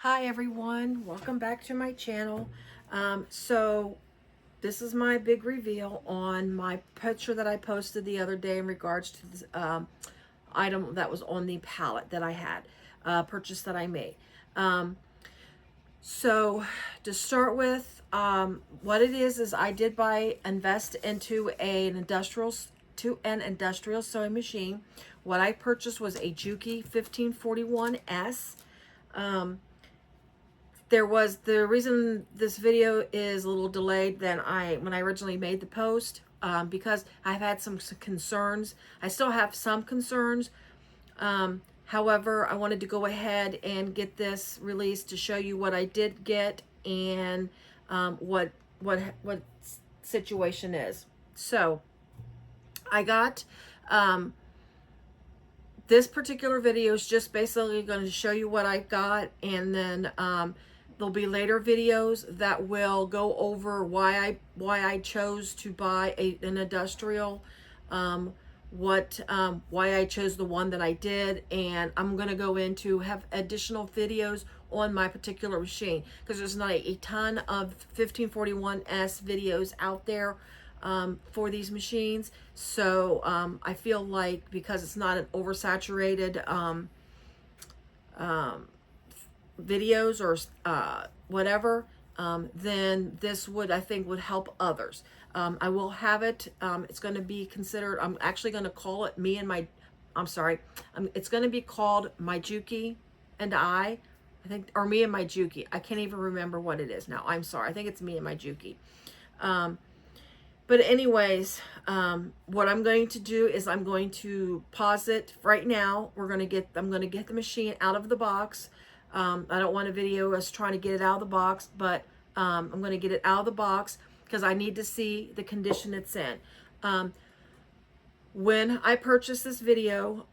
Hi everyone, welcome back to my channel. So this is my big reveal on my picture that I posted the other day in regards to this item that was on the palette that I had purchase that I made. So to start with, what it is I did invest into an industrial sewing machine. What I purchased was a Juki 1541S. The reason this video is a little delayed than when I originally made the post, because I've had some concerns. I still have some concerns. However, I wanted to go ahead and get this released to show you what I did get and what situation is. So I got this particular video is just basically going to show you what I got, and then there'll be later videos that will go over why I chose to buy an industrial, why I chose the one that I did, and I'm going to go into have additional videos on my particular machine because there's not a ton of 1541S videos out there for these machines. So I feel like because it's not an oversaturated videos or whatever, then this I think would help others. I will have it. It's going to be considered, I'm actually going to call it it's going to be called My Juki and I think, or Me and My Juki. I can't even remember what it is now. I'm sorry. I think it's Me and My Juki. But anyways, what I'm going to do is I'm going to pause it right now. I'm going to get the machine out of the box. I don't want to video us trying to get it out of the box, but I'm going to get it out of the box because I need to see the condition it's in. When I purchased this when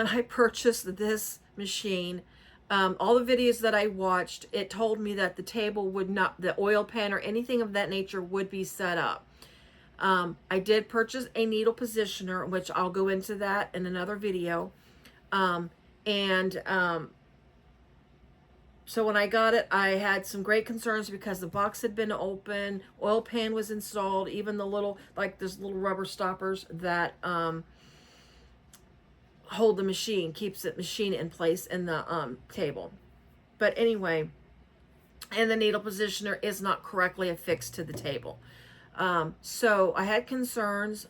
I purchased this machine, all the videos that I watched, it told me that the table would not, the oil pan or anything of that nature would be set up. I did purchase a needle positioner, which I'll go into that in another video. So when I got it, I had some great concerns because the box had been open, oil pan was installed, even the little, like there's little rubber stoppers that hold the machine, keeps the machine in place in the table. But anyway, and the needle positioner is not correctly affixed to the table. So I had concerns.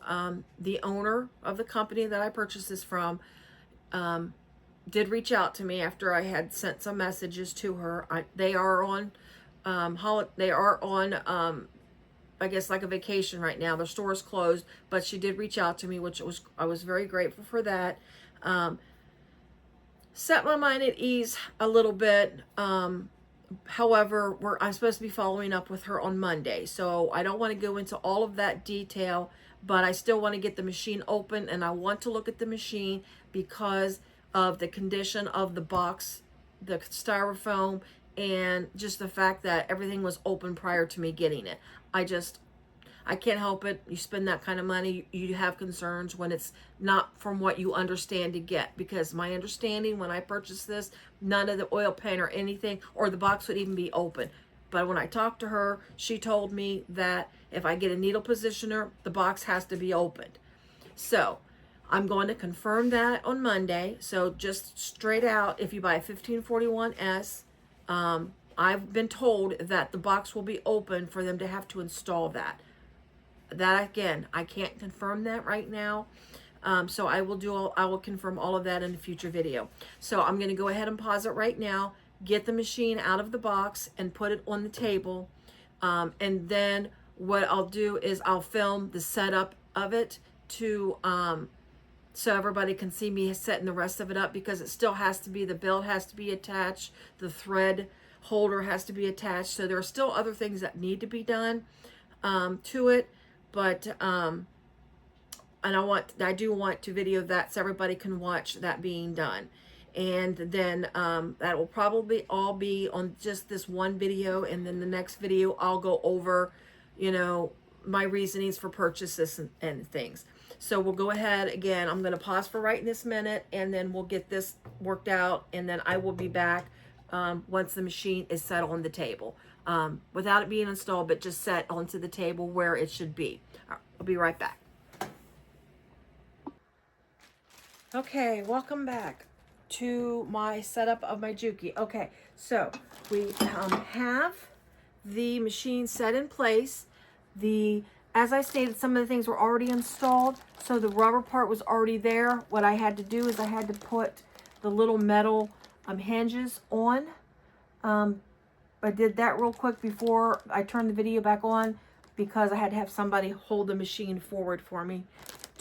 The owner of the company that I purchased this from did reach out to me after I had sent some messages to her. They are on I guess like a vacation right now. Their store is closed, but she did reach out to me, which I was very grateful for that. Set my mind at ease a little bit. However, I'm supposed to be following up with her on Monday, so I don't want to go into all of that detail, but I still want to get the machine open, and I want to look at the machine because of the condition of the box, the styrofoam, and just the fact that everything was open prior to me getting it. I can't help it. You spend that kind of money, you have concerns when it's not from what you understand to get. Because my understanding when I purchased this, none of the oil pan or anything, or the box would even be open. But when I talked to her, she told me that if I get a needle positioner, the box has to be opened. So I'm going to confirm that on Monday. So just straight out, if you buy a 1541S, I've been told that the box will be open for them to have to install that. That again, I can't confirm that right now. So I will confirm all of that in a future video. So I'm going to go ahead and pause it right now, get the machine out of the box and put it on the table. And then what I'll do is I'll film the setup of it to, so everybody can see me setting the rest of it up, because it still has to be, the belt has to be attached, the thread holder has to be attached. So there are still other things that need to be done to it. But and I do want to video that so everybody can watch that being done. And then that will probably all be on just this one video, and then the next video I'll go over, my reasonings for purchases and things. So we'll go ahead again. I'm going to pause for right in this minute, and then we'll get this worked out, and then I will be back once the machine is set on the table, without it being installed, but just set onto the table where it should be. All right, I'll be right back. Okay, welcome back to my setup of my Juki. Okay, so we have the machine set in place. As I stated, some of the things were already installed, so the rubber part was already there. What I had to do is I had to put the little metal hinges on. I did that real quick before I turned the video back on, because I had to have somebody hold the machine forward for me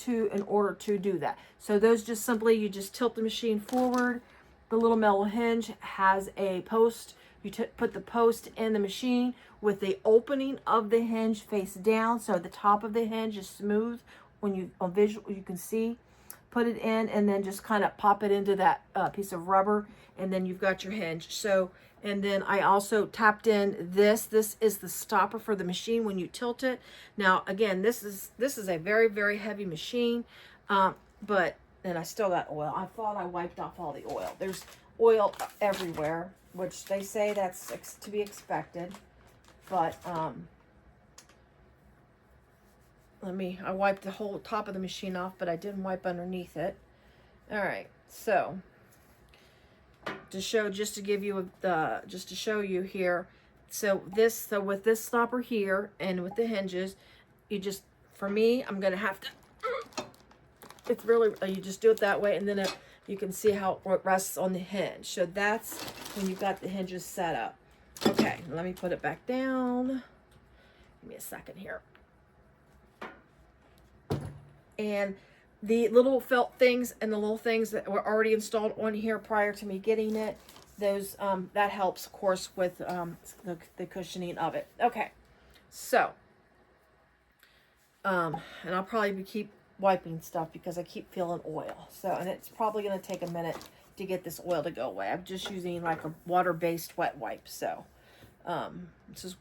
in order to do that. So those just simply, you just tilt the machine forward. The little metal hinge has a post. You put the post in the machine with the opening of the hinge face down, so the top of the hinge is smooth. When you on visual, you can see. Put it in, and then just kind of pop it into that piece of rubber, and then you've got your hinge. So, and then I also tapped in this. This is the stopper for the machine when you tilt it. Now, again, this is a very, very heavy machine, and I still got oil. I thought I wiped off all the oil. There's oil everywhere, which they say that's to be expected, but I wiped the whole top of the machine off, but I didn't wipe underneath it. All right, so just to show you here. So with this stopper here and with the hinges, for me, I'm gonna have to. It's really, you just do it that way, and then you can see how it rests on the hinge. So that's when you've got the hinges set up. Okay, let me put it back down. Give me a second here. And the little felt things and the little things that were already installed on here prior to me getting it, those that helps, of course, with the cushioning of it. Okay, so and I'll probably keep wiping stuff because I keep feeling oil. So, and it's probably going to take a minute to get this oil to go away. I'm just using like a water-based wet wipe. So, this is.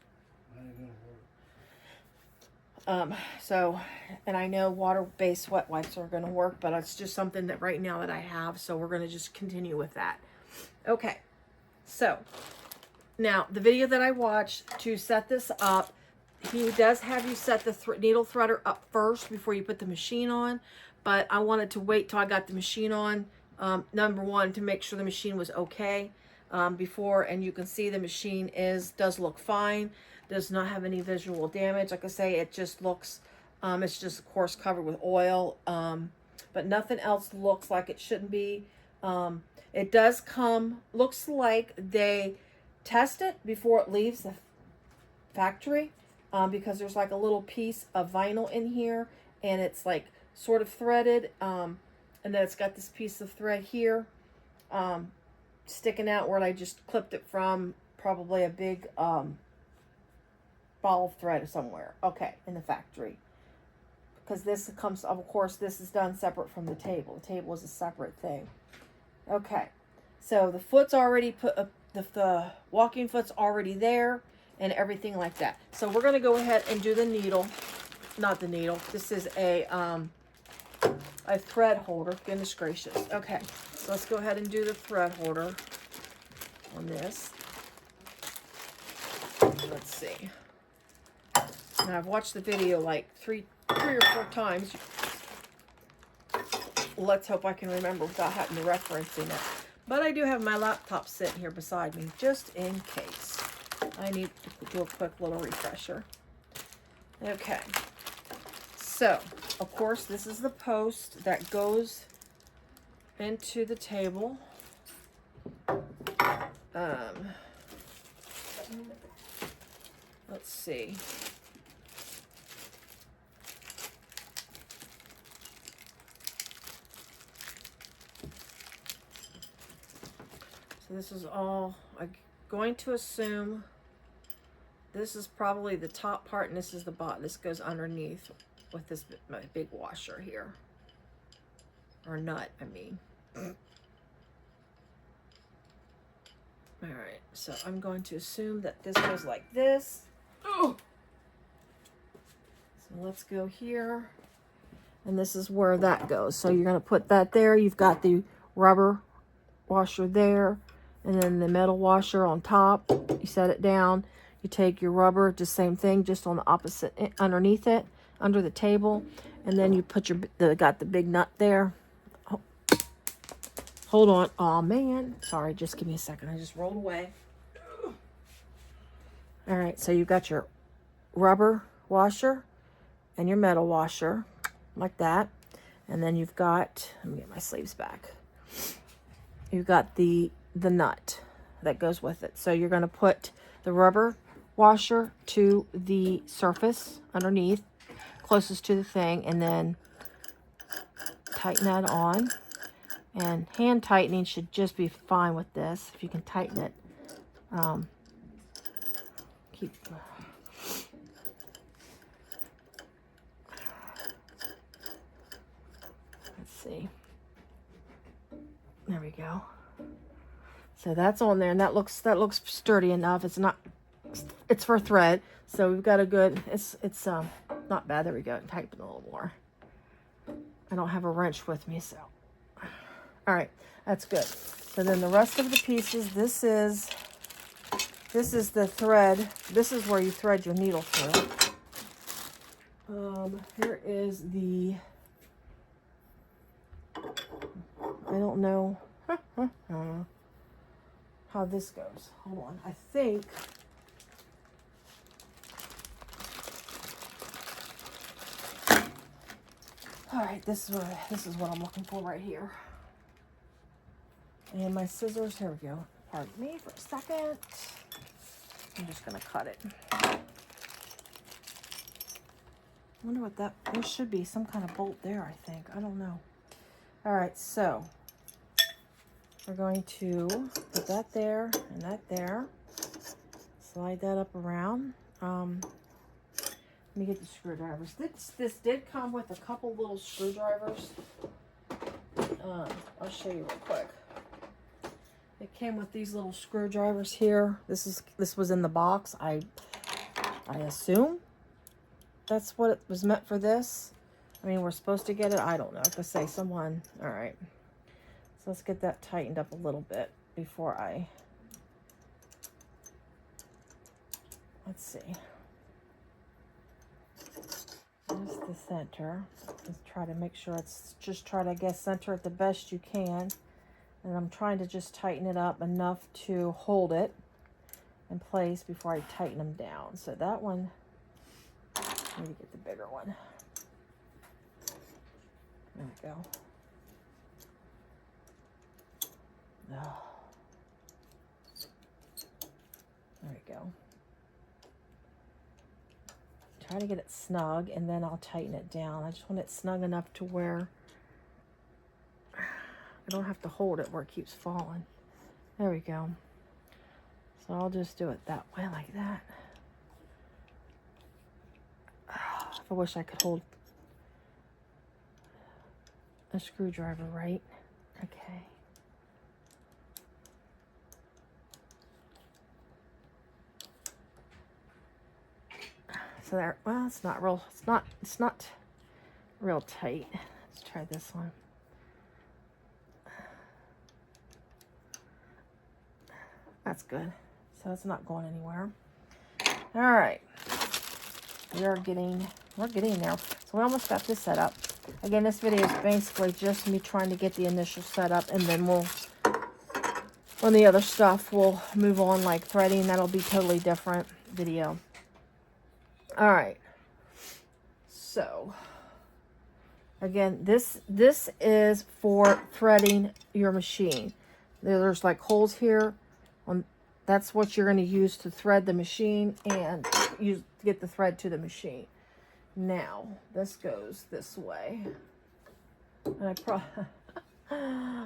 And I know water-based wet wipes are going to work, but it's just something that right now that I have, so we're going to just continue with that. Okay, so now the video that I watched to set this up, he does have you set the needle threader up first before you put the machine on, but I wanted to wait till I got the machine on, number one, to make sure the machine was okay before, and you can see the machine does look fine. Does not have any visual damage. Like I say, it just looks, it's just of course covered with oil, but nothing else looks like it shouldn't be. It does looks like they test it before it leaves the factory, because there's like a little piece of vinyl in here, and it's like sort of threaded, and then it's got this piece of thread here sticking out where I just clipped it from probably a big ball of thread somewhere, okay, in the factory, because this comes, of course, this is done separate from the table. The table is a separate thing. Okay, so the foot's already put the walking foot's already there and everything like that. So we're going to go ahead and do the needle, not the needle, this is a thread holder. Goodness gracious. Okay, so let's go ahead and do the thread holder on this. Let's see. Now I've watched the video like three or four times. Let's hope I can remember without having to referencing it. But I do have my laptop sitting here beside me just in case I need to do a quick little refresher. Okay. So, of course, this is the post that goes into the table. Let's see. So this is all, I'm going to assume this is probably the top part and this is the bottom. This goes underneath with this big washer here. Or nut, I mean. Alright, so I'm going to assume that this goes like this. Oh! So let's go here. And this is where that goes. So you're going to put that there. You've got the rubber washer there, and then the metal washer on top. You set it down. You take your rubber, just same thing, just on the opposite, underneath it, under the table. And then you put got the big nut there. Hold on. Oh, man. Sorry, just give me a second. I just rolled away. All right, so you've got your rubber washer and your metal washer, like that. And then you've got, let me get my sleeves back. You've got the nut that goes with it. So you're going to put the rubber washer to the surface underneath, closest to the thing, and then tighten that on. And hand tightening should just be fine with this, if you can tighten it. Let's see. There we go. So that's on there, and that looks sturdy enough. It's for thread, so we've got a good. It's not bad. There we go. Tighten a little more. I don't have a wrench with me, so. All right, that's good. So then the rest of the pieces, this is the thread. This is where you thread your needle through. Here is the, I don't know how this goes. Hold on, I think. All right, this is what I'm looking for right here. And my scissors, here we go. Pardon me for a second. I'm just gonna cut it. I wonder what that, there should be some kind of bolt there, I think. I don't know. All right, so we're going to put that there and that there. Slide that up around. Let me get the screwdrivers. This did come with a couple little screwdrivers. I'll show you real quick. It came with these little screwdrivers here. This was in the box. I assume that's what it was meant for this. I mean, we're supposed to get it. I don't know. To say someone. All right. So let's get that tightened up a little bit before I. Let's see. There's the center. Let's try to make sure just try to, I guess, center it the best you can. And I'm trying to just tighten it up enough to hold it in place before I tighten them down. So that one, I need to get the bigger one. There we go. Oh. There we go. Try to get it snug, and then I'll tighten it down. I just want it snug enough to where I don't have to hold it where it keeps falling. There we go. So I'll just do it that way, like that. I wish I could hold a screwdriver right. Okay. So there, well, it's not real tight. Let's try this one. That's good. So it's not going anywhere. All right. We're getting there. So we almost got this set up. Again, this video is basically just me trying to get the initial setup, and then on the other stuff, we'll move on, like threading. That'll be totally different video. All right. So again, this is for threading your machine. There's like holes here. That's what you're going to use to thread the machine and get the thread to the machine. Now, this goes this way. And I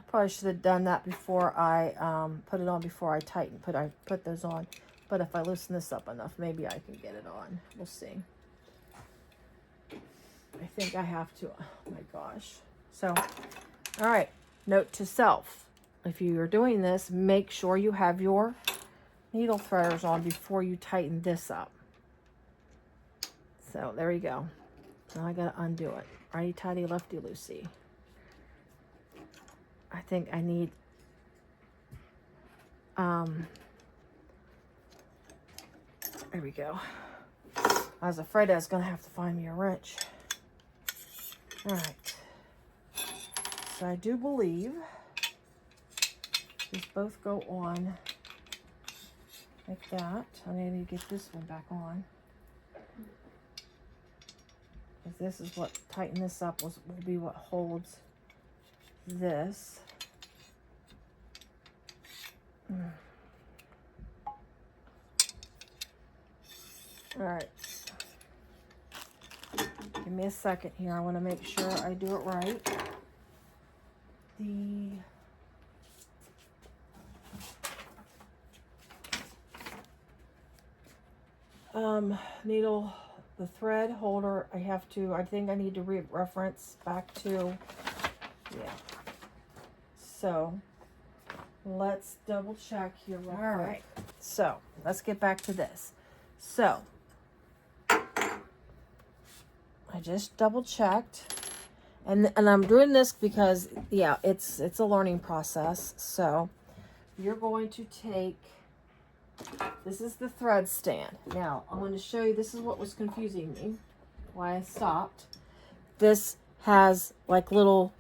probably should have done that before I put it on, before I put those on. But if I loosen this up enough, maybe I can get it on. We'll see. I think I have to. Oh my gosh. So, all right. Note to self. If you are doing this, make sure you have your needle threaders on before you tighten this up. So there you go. Now I got to undo it. righty tighty, lefty loosey. I think I need there we go. I was afraid I was gonna have to find me a wrench. All right. So I do believe these both go on like that. I need to get this one back on. Because this is what, tighten this up will be what holds this. All right. Give me a second here. I want to make sure I do it right. The needle, the thread holder, I think I need to reference back to, yeah. So let's double check here real quick. All right. So let's get back to this. So I just double checked, and I'm doing this because, yeah, it's a learning process. So you're going to take, this is the thread stand. Now I'm going to show you, this is what was confusing me, why I stopped. This has like little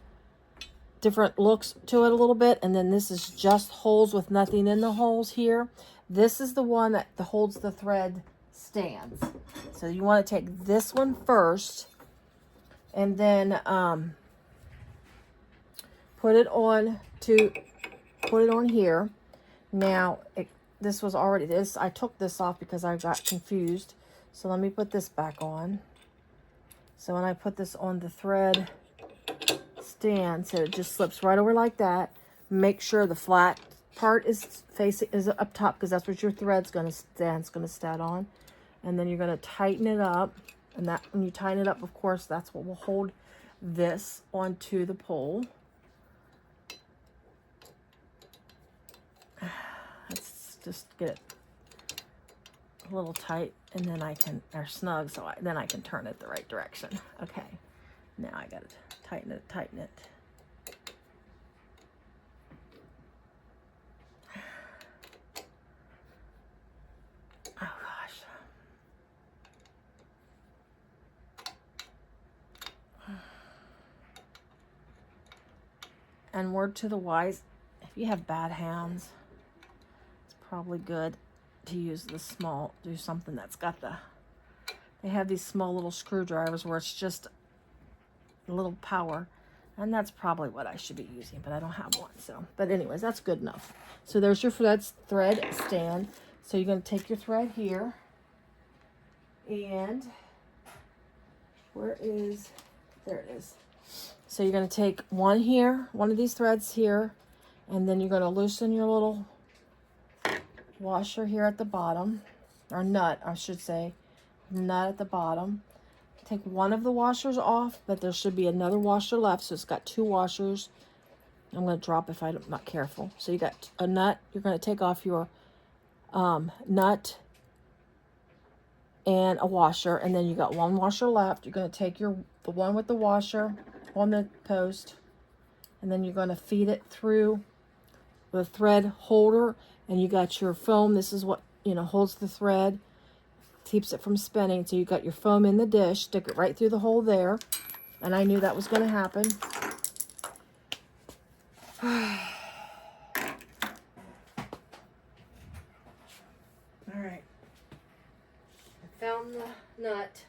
different looks to it a little bit, and then this is just holes with nothing in the holes here. This is the one that holds the thread stands. So you want to take this one first, and then put it on here. Now this was already this. I took this off because I got confused. So let me put this back on. So when I put this on the thread stand, so it just slips right over like that. Make sure the flat part is up top, because that's what your thread's going to stand on. And then you're going to tighten it up, and that, when you tighten it up, of course, that's what will hold this onto the pole. Let's just get it a little tight, and then or snug, so then I can turn it the right direction. Okay, now I got to tighten it. Oh gosh. And word to the wise, if you have bad hands, it's probably good to use the small, do something that's got they have these small little screwdrivers where it's just a little power, and that's probably what I should be using, but I don't have one. So, but anyways, that's good enough. So there's your thread stand. So you're going to take your thread here, and there it is. So you're going to take one here, one of these threads here, and then you're going to loosen your little washer here at the bottom, or nut, I should say, nut at the bottom. Take one of the washers off, but there should be another washer left, so it's got two washers. I'm going to drop if I'm not careful. So you got a nut. You're going to take off your nut and a washer, and then you got one washer left. You're going to take the one with the washer on the post, and then you're going to feed it through the thread holder, and you got your foam. This is what holds the thread, keeps it from spinning. So you got your foam in the dish, stick it right through the hole there, and I knew that was going to happen. All right, I found the nut.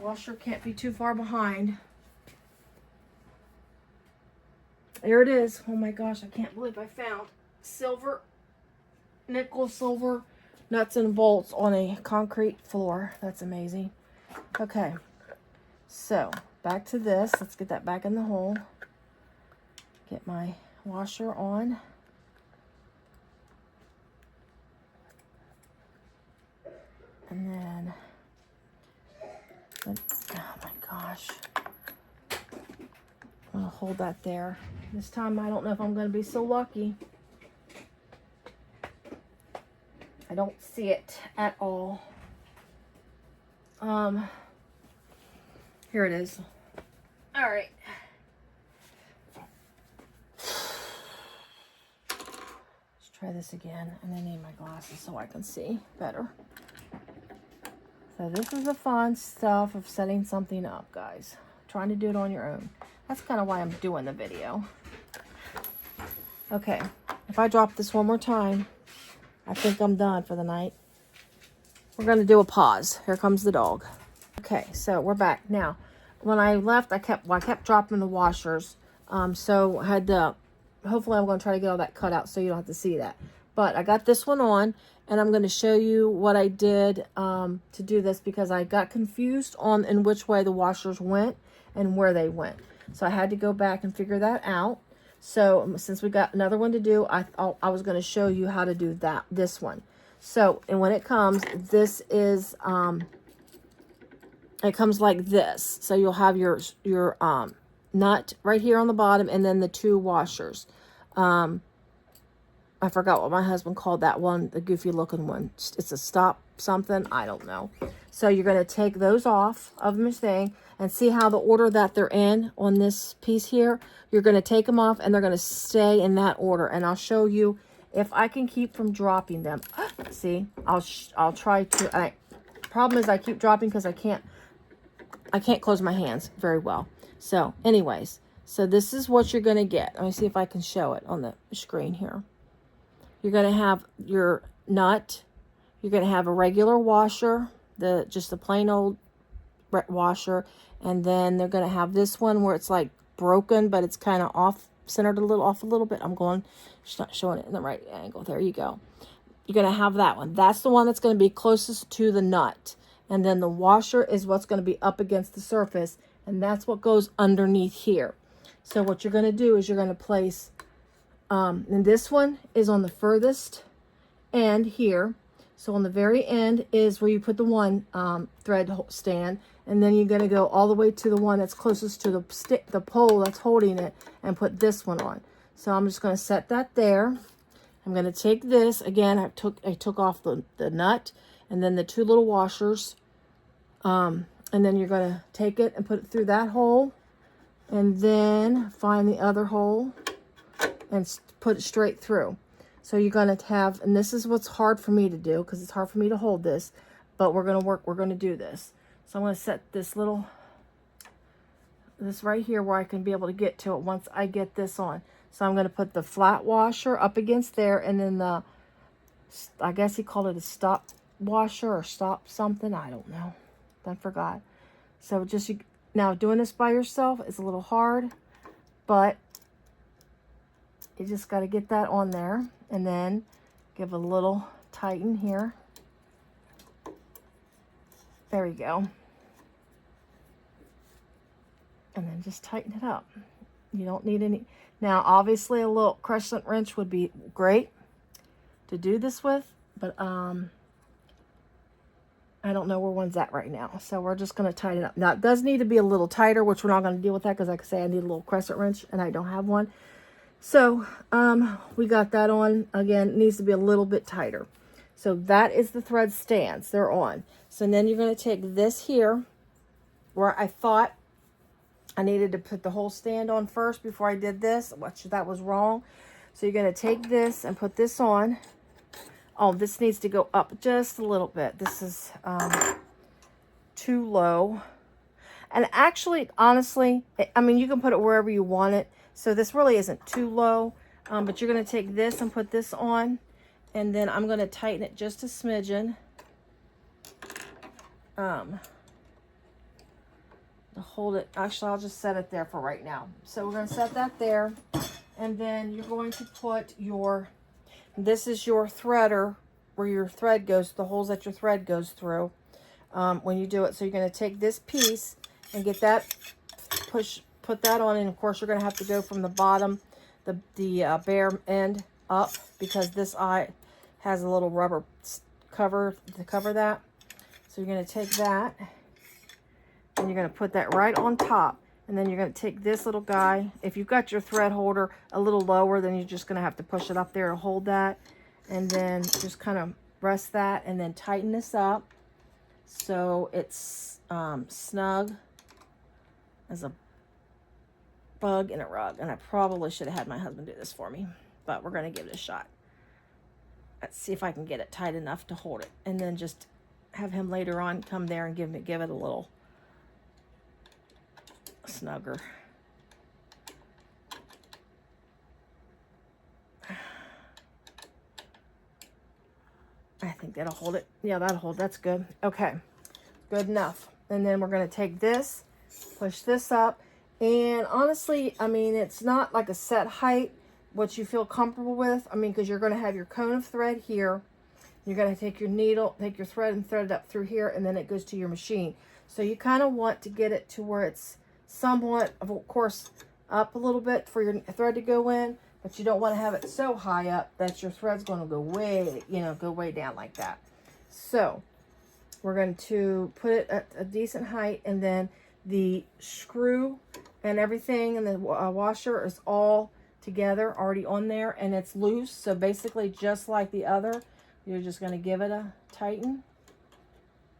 Washer can't be too far behind. There it is. Oh my gosh, I can't believe I found nickel silver nuts and bolts on a concrete floor. That's amazing. Okay, so back to this. Let's get that back in the hole. Get my washer on. And then, oh my gosh. I'm going to hold that there. This time I don't know if I'm going to be so lucky. I don't see it at all. Here it is. All right. Let's try this again. And I need my glasses so I can see better. So this is the fun stuff of setting something up, guys. Trying to do it on your own. That's kind of why I'm doing the video. Okay, if I drop this one more time, I think I'm done for the night. We're going to do a pause. Here comes the dog. Okay, so we're back. Now, when I left, I kept dropping the washers. So I had to, hopefully I'm going to try to get all that cut out so you don't have to see that. But I got this one on, and I'm going to show you what I did to do this, because I got confused on in which way the washers went and where they went. So I had to go back and figure that out. So since we got another one to do, I was going to show you how to do this one. So, and when it comes, this is, it comes like this. So you'll have your nut right here on the bottom, and then the two washers. I forgot what my husband called that one, the goofy looking one. It's a stop something, I don't know. So you're going to take those off of the thing and see how the order that they're in on this piece here. You're going to take them off, and they're going to stay in that order. And I'll show you if I can keep from dropping them. See, I'll try to. Problem is I keep dropping because I can't close my hands very well. So anyways, so this is what you're going to get. Let me see if I can show it on the screen here. You're going to have your nut. You're going to have a regular washer, just a plain old washer. And then they're going to have this one where it's like broken, but it's kind of off-centered off a little bit. Just not showing it in the right angle. There you go. You're going to have that one. That's the one that's going to be closest to the nut. And then the washer is what's going to be up against the surface. And that's what goes underneath here. So what you're going to do is you're going to place, and this one is on the furthest end here. So on the very end is where you put the one thread stand. And then you're going to go all the way to the one that's closest to the pole that's holding it, and put this one on. So I'm just going to set that there. I'm going to take this. Again, I took off the nut and then the two little washers. And then you're going to take it and put it through that hole. And then find the other hole and put it straight through. So you're going to have, and this is what's hard for me to do because it's hard for me to hold this, but we're going to do this. So I'm going to set this right here where I can be able to get to it once I get this on. So I'm going to put the flat washer up against there, and then I guess he called it a stop washer or stop something. I don't know. I forgot. So now doing this by yourself is a little hard, but you just got to get that on there, and then give a little tighten here. There we go. And then just tighten it up. You don't need any. Now, obviously, a little crescent wrench would be great to do this with, but I don't know where one's at right now. So we're just going to tighten it up. Now, it does need to be a little tighter, which we're not going to deal with that because, like I say, I need a little crescent wrench, and I don't have one. So we got that on. Again, it needs to be a little bit tighter. So that is the thread stands. They're on. So then you're going to take this here, where I thought I needed to put the whole stand on first before I did this, which that was wrong. So you're going to take this and put this on. Oh, this needs to go up just a little bit. This is too low. And actually, honestly, I mean, you can put it wherever you want it. So this really isn't too low. But you're going to take this and put this on. And then I'm going to tighten it just a smidgen. To hold it. Actually, I'll just set it there for right now. So we're going to set that there. And then you're going to put this is your threader where your thread goes, the holes that your thread goes through when you do it. So you're going to take this piece and get that, put that on. And of course, you're going to have to go from the bottom, the bare end up, because this eye has a little rubber cover to cover that. So you're going to take that and you're going to put that right on top. And then you're going to take this little guy. If you've got your thread holder a little lower, then you're just going to have to push it up there to hold that. And then just kind of rest that and then tighten this up so it's snug as a bug in a rug. And I probably should have had my husband do this for me, but we're going to give it a shot. Let's see if I can get it tight enough to hold it, and then just have him later on come there and give it a little snugger. I think that'll hold it. Yeah, that'll hold. That's good. Okay, good enough. And then we're going to take this, push this up. And honestly, I mean, it's not like a set height, what you feel comfortable with. I mean, because you're going to have your cone of thread here. You're going to take your needle, take your thread and thread it up through here, and then it goes to your machine. So you kind of want to get it to where it's somewhat, of course, up a little bit for your thread to go in, but you don't want to have it so high up that your thread's going to go way, go way down like that. So we're going to put it at a decent height, and then the screw and everything and the washer is all together, already on there, and it's loose. So basically, just like the other, you're just going to give it a tighten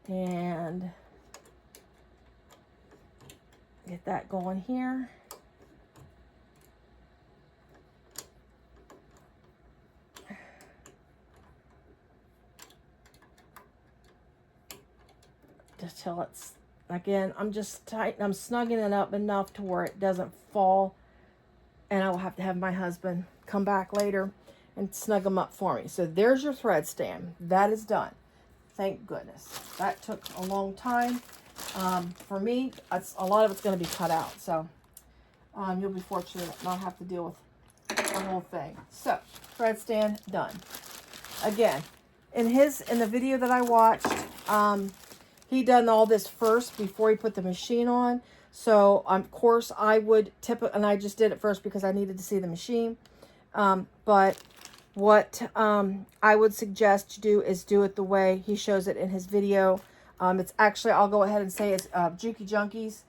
and get that going here. Just till it's, again, I'm just tightening, I'm snugging it up enough to where it doesn't fall, and I will have to have my husband come back later and snug them up for me. So there's your thread stand. That is done. Thank goodness. That took a long time. For me, a lot of it's going to be cut out. So you'll be fortunate to not have to deal with the whole thing. So thread stand done. Again, in the video that I watched, he done all this first before he put the machine on. So of course I would tip it, and I just did it first because I needed to see the machine. But what I would suggest you do is do it the way he shows it in his video. It's actually, I'll go ahead and say it's Juki Junkies.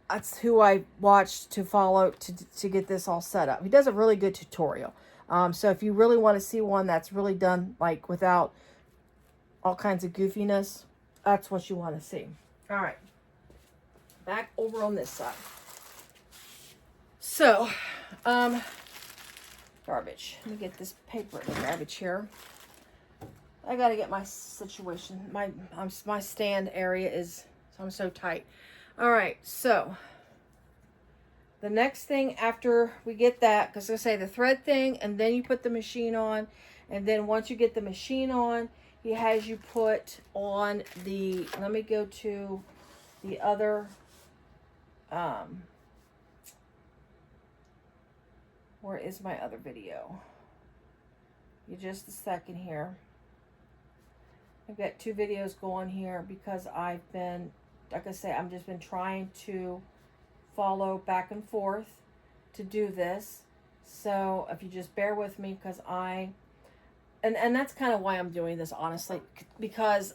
That's who I watched to follow to get this all set up. He does a really good tutorial. So if you really want to see one that's really done like without all kinds of goofiness, that's what you want to see. All right, back over on this side. So, garbage. Let me get this paper in the garbage here. I got to get my situation. My stand area is, I'm so tight. All right, so the next thing after we get that, because I say the thread thing, and then you put the machine on, and then once you get the machine on, he has you put on the, let me go to the other, where is my other video? Just a second here. I've got 2 videos going here because I've been, like I say, I've just been trying to follow back and forth to do this. So if you just bear with me, because and that's kind of why I'm doing this, honestly, because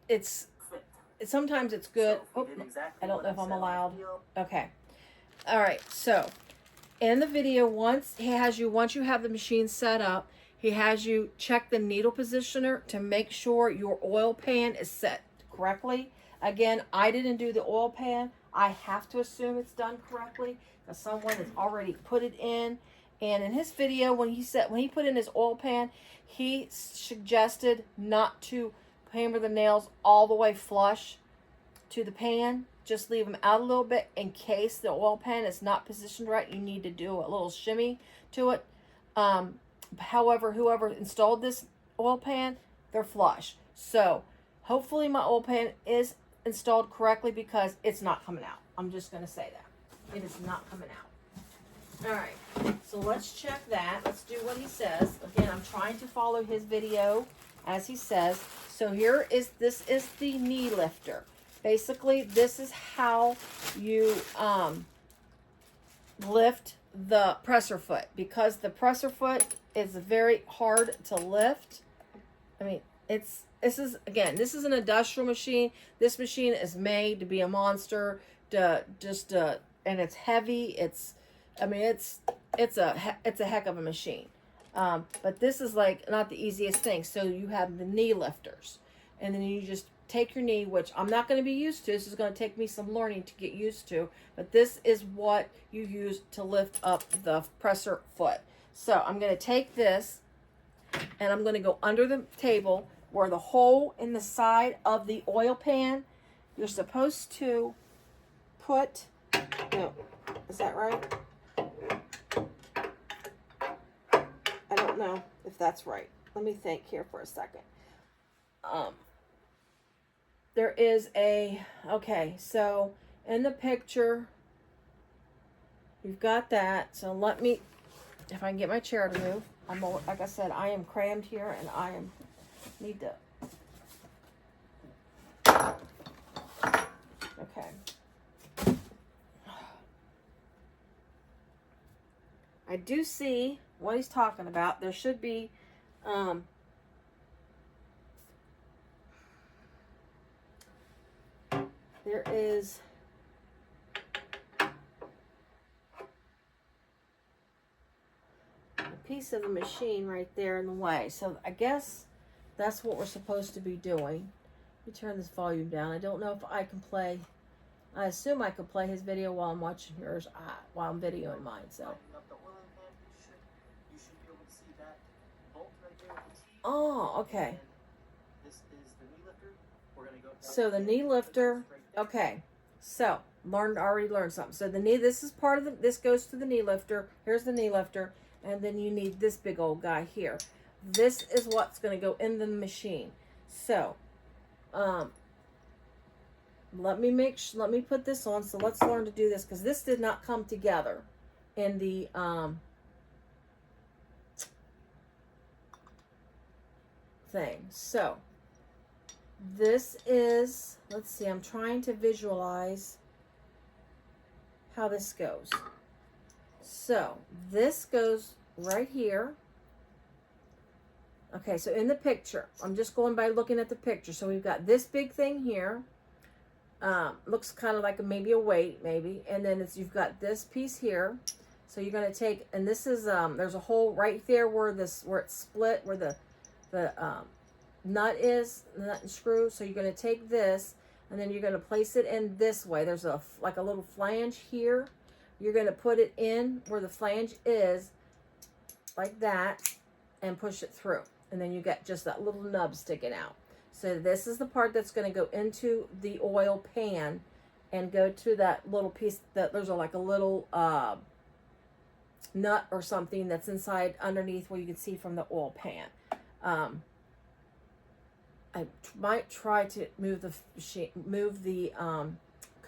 it's sometimes it's good. Oh, I don't know if I'm allowed. Okay. All right. So in the video, once you have the machine set up, he has you check the needle positioner to make sure your oil pan is set correctly. Again, I didn't do the oil pan. I have to assume it's done correctly because someone has already put it in. And in his video, when he put in his oil pan, he suggested not to hammer the nails all the way flush to the pan. Just leave them out a little bit in case the oil pan is not positioned right. You need to do a little shimmy to it. However, whoever installed this oil pan, they're flush. So hopefully my oil pan is installed correctly because it's not coming out. I'm just going to say that. It is not coming out. All right, so let's check that. Let's do what he says. Again, I'm trying to follow his video as he says. So this is the knee lifter. Basically, this is how you lift the presser foot, because the presser foot is very hard to lift. I mean, this is an industrial machine. This machine is made to be a monster, and it's heavy. It's a heck of a machine. But this is like not the easiest thing. So you have the knee lifters, and then you just take your knee, which I'm not going to be used to. This is going to take me some learning to get used to. But this is what you use to lift up the presser foot. So I'm going to take this and I'm going to go under the table where the hole in the side of the oil pan, you're supposed to put, no, is that right? I don't know if that's right. Let me think here for a second. There is a, okay, so in the picture, you've got that. So let me, if I can get my chair to move. Like I said, I am crammed here and I need to, okay. I do see what he's talking about. There should be, there is a piece of the machine right there in the way. So I guess that's what we're supposed to be doing. Let me turn this volume down. I don't know if I can play. I assume I could play his video while I'm watching yours, while I'm videoing mine. So. Oh, okay. So the knee lifter, okay. So already learned something. So the knee, this is part of the, this goes to the knee lifter. Here's the knee lifter, and then you need this big old guy here. This is what's going to go in the machine. So, let me put this on. So let's learn to do this because this did not come together in the thing. So this is, let's see, I'm trying to visualize how this goes. So this goes right here. Okay, so in the picture, I'm just going by looking at the picture. So we've got this big thing here. Looks kind of like maybe a weight, maybe. And then you've got this piece here. So you're going to take, and this is, there's a hole right there where it's split, where the nut is, the nut and screw. So you're going to take this, and then you're going to place it in this way. There's like a little flange here. You're going to put it in where the flange is, like that, and push it through. And then you get just that little nub sticking out. So this is the part that's going to go into the oil pan and go to that little piece that there's like a little nut or something that's inside underneath where you can see from the oil pan. I might try to move the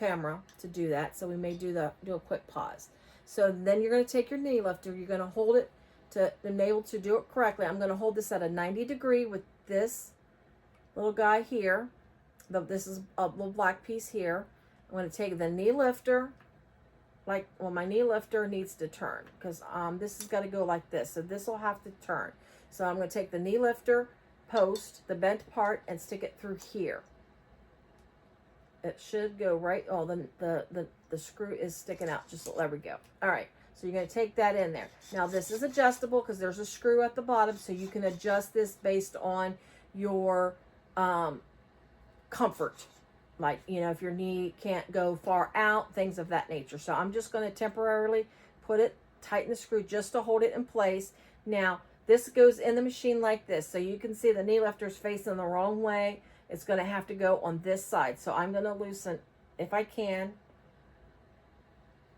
camera to do that. So we may do a quick pause. So then you're going to take your knee lifter. You're going to hold it to enable to do it correctly. I'm going to hold this at a 90 degree with this little guy here. This is a little black piece here. I'm going to take the knee lifter, my knee lifter needs to turn because this has got to go like this. So this will have to turn. So I'm going to take the knee lifter post, the bent part, and stick it through here. It should go right. Oh, the screw is sticking out. Just there we go. All right. So you're going to take that in there. Now this is adjustable because there's a screw at the bottom, so you can adjust this based on your comfort. Like, you know, if your knee can't go far out, things of that nature. So I'm just going to temporarily tighten the screw just to hold it in place. Now, this goes in the machine like this. So you can see the knee lifter is facing the wrong way. It's going to have to go on this side. So I'm going to loosen, if I can.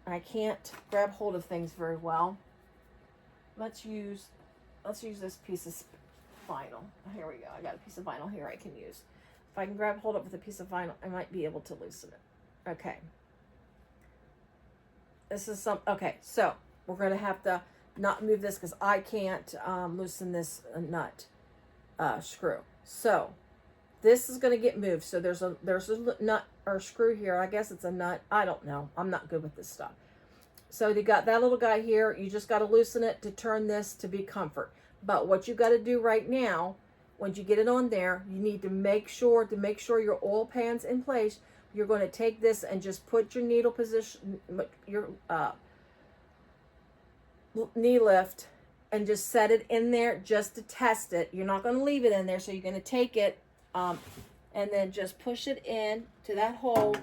I can't grab hold of things very well. Let's use this piece of vinyl. Here we go. I got a piece of vinyl here I can use. If I can grab hold of it with a piece of vinyl, I might be able to loosen it. Okay. This is okay, so we're going to have to not move this because I can't loosen this nut screw. So this is going to get moved. So there's a nut or screw here. I guess it's a nut. I don't know. I'm not good with this stuff. So you got that little guy here. You just got to loosen it to turn this to be comfort. But what you got to do right now, once you get it on there, you need to make sure your oil pan's in place. You're going to take this and just put your needle position, your knee lift, and just set it in there just to test it. You're not going to leave it in there. So you're going to take it and then just push it in to that hole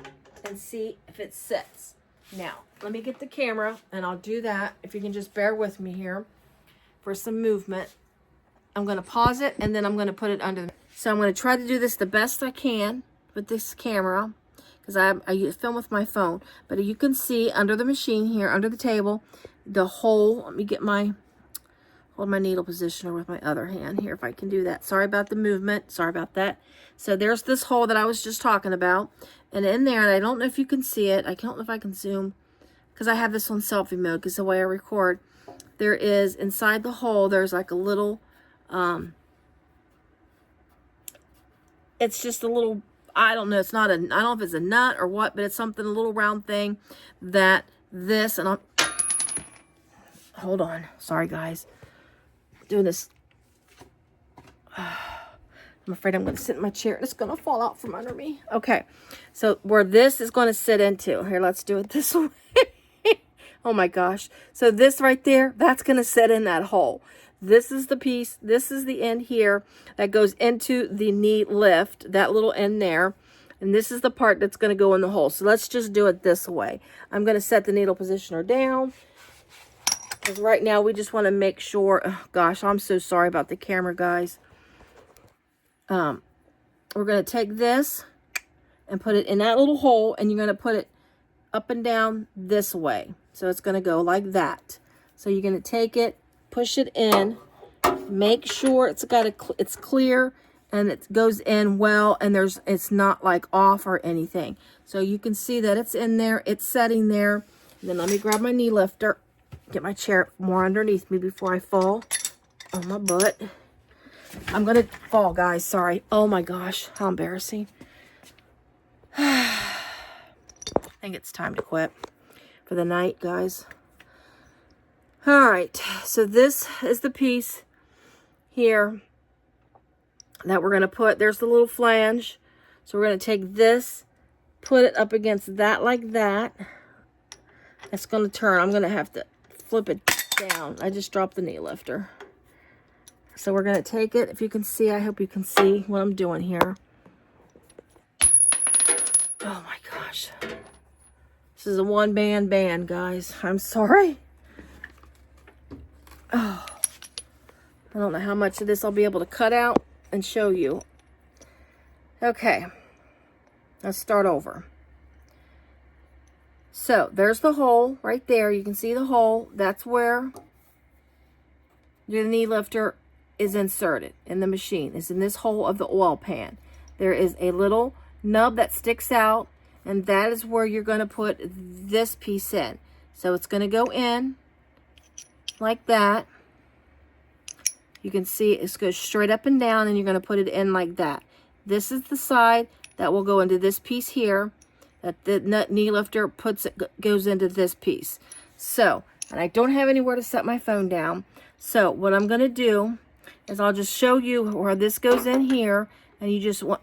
and see if it sits. Now, let me get the camera and I'll do that. If you can just bear with me here for some movement. I'm going to pause it and then I'm going to put it under. So I'm going to try to do this the best I can with this camera because I film with my phone. But you can see under the machine here, under the table, the hole. Let me get hold my needle positioner with my other hand here if I can do that. Sorry about the movement. Sorry about that. So there's this hole that I was just talking about. And in there, and I don't know if you can see it. I don't know if I can zoom because I have this on selfie mode because the way I record. There is, inside the hole, there's like a little, it's just a little, I don't know, it's not a, I don't know if it's a nut or what, but it's something, a little round thing that this, and hold on. Sorry, guys. Doing this. I'm afraid I'm going to sit in my chair and it's going to fall out from under me. Okay. So where this is going to sit into, here, let's do it this way. Oh my gosh. So this right there, that's going to sit in that hole. This is the piece, this is the end here that goes into the knee lift, that little end there. And this is the part that's going to go in the hole. So let's just do it this way. I'm going to set the needle positioner down. Because right now we just want to make sure, oh gosh, I'm so sorry about the camera, guys. We're going to take this and put it in that little hole, and you're going to put it up and down this way. So it's going to go like that. So you're going to take it, push it in, make sure it's clear and it goes in well, and it's not like off or anything. So you can see that it's in there, it's setting there. And then let me grab my knee lifter, get my chair more underneath me before I fall on my butt. I'm going to fall, guys. Sorry. Oh, my gosh. How embarrassing. I think it's time to quit for the night, guys. All right. So this is the piece here that we're going to put. There's the little flange. So we're going to take this, put it up against that like that. It's going to turn. I'm going to have to flip it down. I just dropped the knee lifter. So we're going to take it. If you can see, I hope you can see what I'm doing here. Oh my gosh. This is a one-man band, guys. I'm sorry. Oh, I don't know how much of this I'll be able to cut out and show you. Okay. Let's start over. So there's the hole right there. You can see the hole. That's where the knee lifter is inserted in the machine. It's in this hole of the oil pan. There is a little nub that sticks out, and that is where you're going to put this piece in. So it's going to go in like that. You can see it goes straight up and down, and you're going to put it in like that. This is the side that will go into this piece here, that the knee lifter goes into this piece. So, and I don't have anywhere to set my phone down. So what I'm going to do is I'll just show you where this goes in here, and you just want,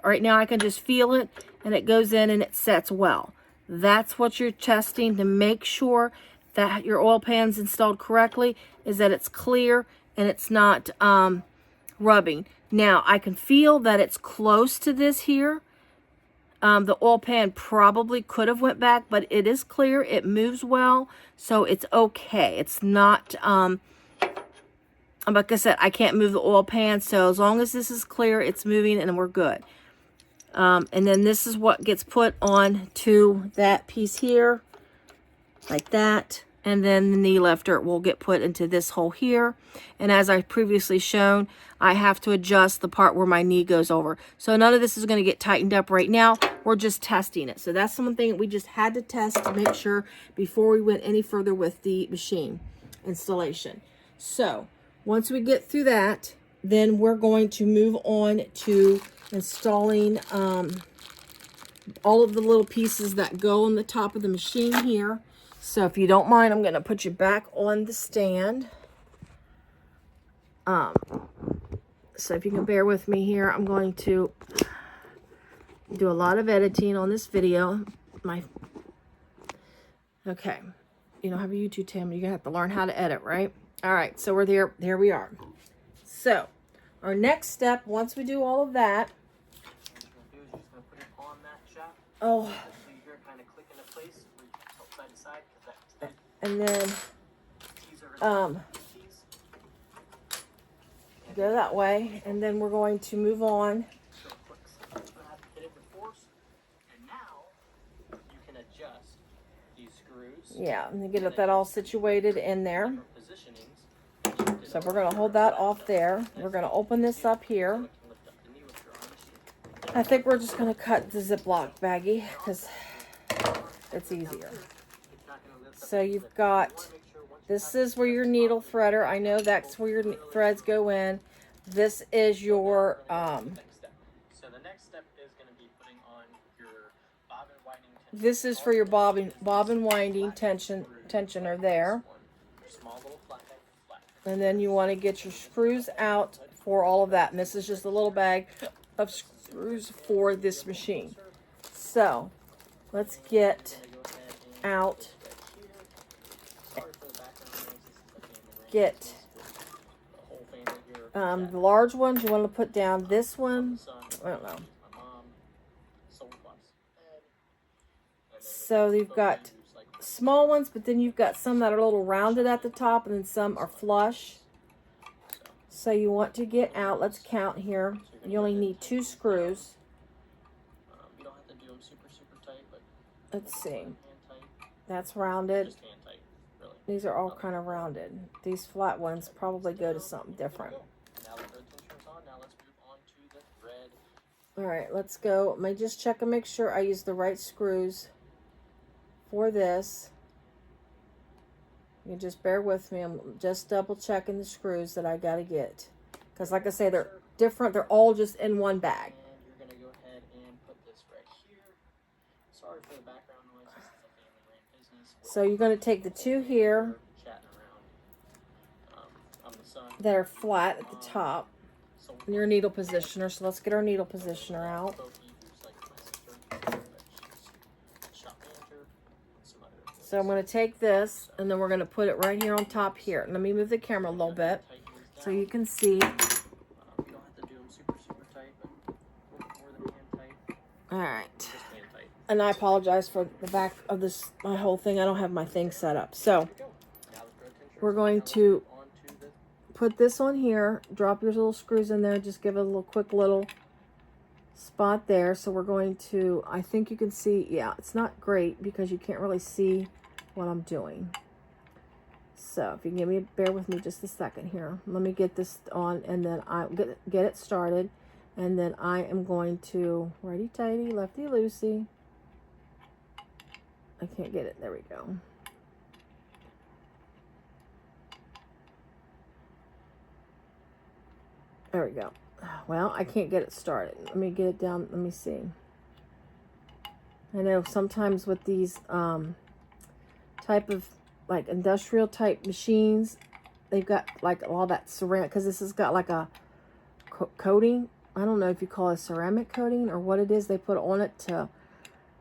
right now I can just feel it, and it goes in and it sets well. That's what you're testing to make sure that your oil pan's installed correctly, is that it's clear and it's not rubbing. Now I can feel that it's close to this here. The oil pan probably could have went back, but it is clear. It moves well, so it's okay. It's not, like I said, I can't move the oil pan, so as long as this is clear, it's moving and we're good. And then this is what gets put on to that piece here, like that. And then the knee lifter will get put into this hole here. And as I previously shown, I have to adjust the part where my knee goes over. So none of this is going to get tightened up right now. We're just testing it. So that's something we just had to test to make sure before we went any further with the machine installation. So once we get through that, then we're going to move on to installing all of the little pieces that go on the top of the machine here. So if you don't mind, I'm going to put you back on the stand. So if you can bear with me here, I'm going to do a lot of editing on this video. Okay. You don't have a YouTube channel. You're going to have to learn how to edit, right? All right. So we're there. There we are. So our next step, once we do all of that, Oh. And then, go that way, and then we're going to move on. Yeah, and get that all situated in there. So we're going to hold that off there. We're going to open this up here. I think we're just going to cut the Ziploc baggie because it's easier. So you've got, this is where your needle threader, I know that's where your threads go in. This is your, this is for your bobbin winding tensioner there. And then you want to get your screws out for all of that. And this is just a little bag of screws for this machine. So let's get out, get the large ones. You want to put down this one. I don't know. So you've got small ones, but then you've got some that are a little rounded at the top, and then some are flush. So you want to get out, let's count here. You only need 2 screws. You don't have to do them super tight, but let's see. That's rounded. These are all kind of rounded. These flat ones probably go to something different. All right, let's go. Let me just check and make sure I use the right screws for this. You just bear with me. I'm just double checking the screws that I got to get. Because like I say, they're different. They're all just in one bag. And you're going to go ahead and put this right here. Sorry for the background noise. This is a family-ran business. So you're going to take the 2 here that are flat at the top. And your needle positioner. So let's get our needle positioner out. So I'm going to take this, and then we're going to put it right here on top here. Let me move the camera a little bit so you can see. All right. And I apologize for the back of this, my whole thing. I don't have my thing set up. So we're going to put this on here. Drop your little screws in there. Just give it a little quick little spot there. So we're going to, I think you can see, yeah, it's not great because you can't really see what I'm doing. So if you can give me, bear with me just a second here. Let me get this on, and then I get it started, and then I am going to righty tighty, lefty loosey. I can't get it. There we go. There we go. Well, I can't get it started. Let me get it down. Let me see. I know sometimes with these type of like industrial type machines, they've got like all that ceramic, because this has got like a coating. I don't know if you call it ceramic coating or what it is they put on it to,